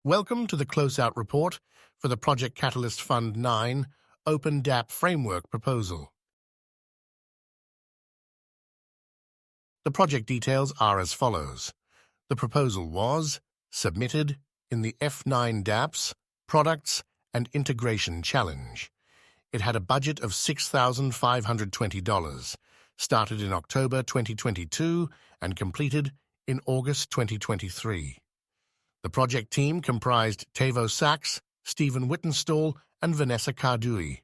Welcome to the Closeout Report for the Project Catalyst Fund 9 OpenDapp Framework Proposal. The project details are as follows. The proposal was submitted in the F9 dApps, Products and Integration Challenge. It had a budget of $6,520, started in October 2022 and completed in August 2023. The project team comprised Tavo Sachs, Stephen Wittenstall, and Vanessa Cardui.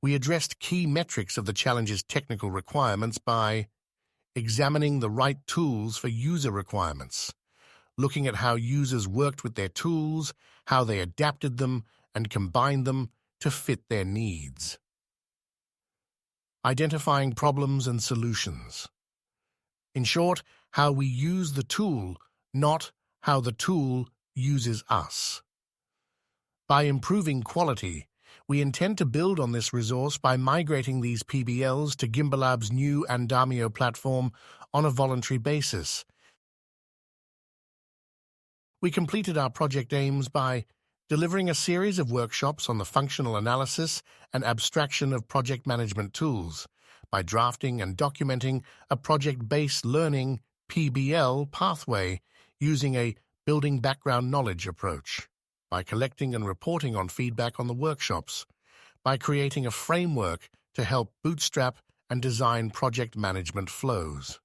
We addressed key metrics of the challenge's technical requirements by examining the right tools for user requirements, looking at how users worked with their tools, how they adapted them, and combined them to fit their needs. Identifying problems and solutions. In short, how we use the tool, not how the tool uses us. By improving quality, we intend to build on this resource by migrating these PBLs to Gimbalab's new Andamio platform on a voluntary basis. We completed our project aims by delivering a series of workshops on the functional analysis and abstraction of project management tools, by drafting and documenting a project-based learning PBL pathway using a building background knowledge approach, by collecting and reporting on feedback on the workshops, by creating a framework to help bootstrap and design project management flows.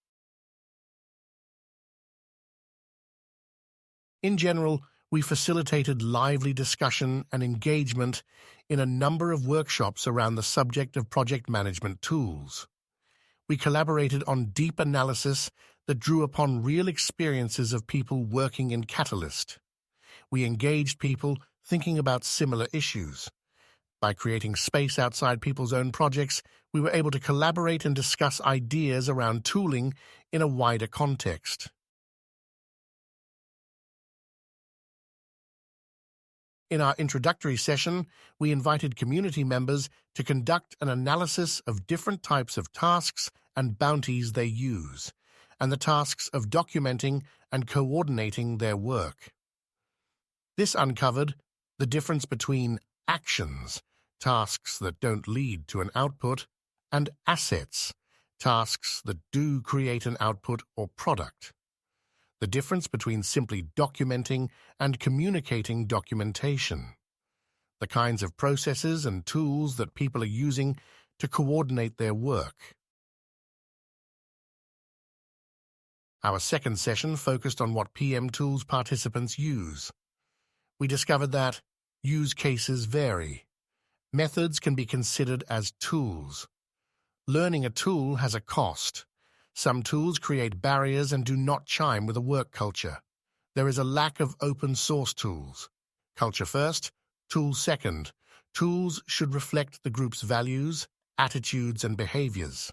In general, we facilitated lively discussion and engagement in a number of workshops around the subject of project management tools. We collaborated on deep analysis that drew upon real experiences of people working in Catalyst. We engaged people thinking about similar issues. By creating space outside people's own projects, we were able to collaborate and discuss ideas around tooling in a wider context. In our introductory session, we invited community members to conduct an analysis of different types of tasks and bounties they use, and the tasks of documenting and coordinating their work. This uncovered the difference between actions, tasks that don't lead to an output, and assets, tasks that do create an output or product. The difference between simply documenting and communicating documentation. The kinds of processes and tools that people are using to coordinate their work. Our second session focused on what PM tools participants use. We discovered that use cases vary. Methods can be considered as tools. Learning a tool has a cost. Some tools create barriers and do not chime with a work culture. There is a lack of open source tools. Culture first, tools second. Tools should reflect the group's values, attitudes, and behaviors.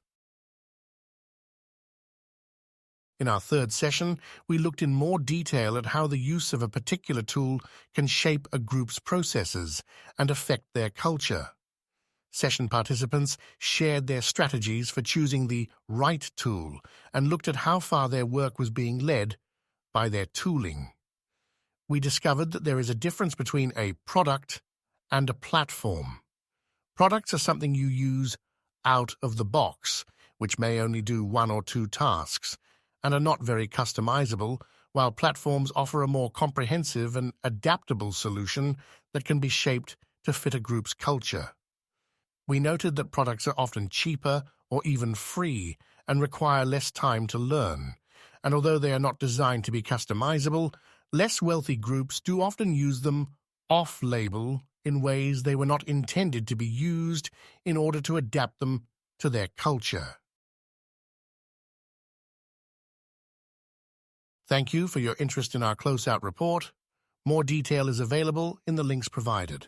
In our third session, we looked in more detail at how the use of a particular tool can shape a group's processes and affect their culture. Session participants shared their strategies for choosing the right tool and looked at how far their work was being led by their tooling. We discovered that there is a difference between a product and a platform. Products are something you use out of the box, which may only do one or two tasks, and are not very customizable, while platforms offer a more comprehensive and adaptable solution that can be shaped to fit a group's culture. We noted that products are often cheaper or even free and require less time to learn, and although they are not designed to be customizable, less wealthy groups do often use them off-label in ways they were not intended to be used in order to adapt them to their culture. Thank you for your interest in our Closeout report. More detail is available in the links provided.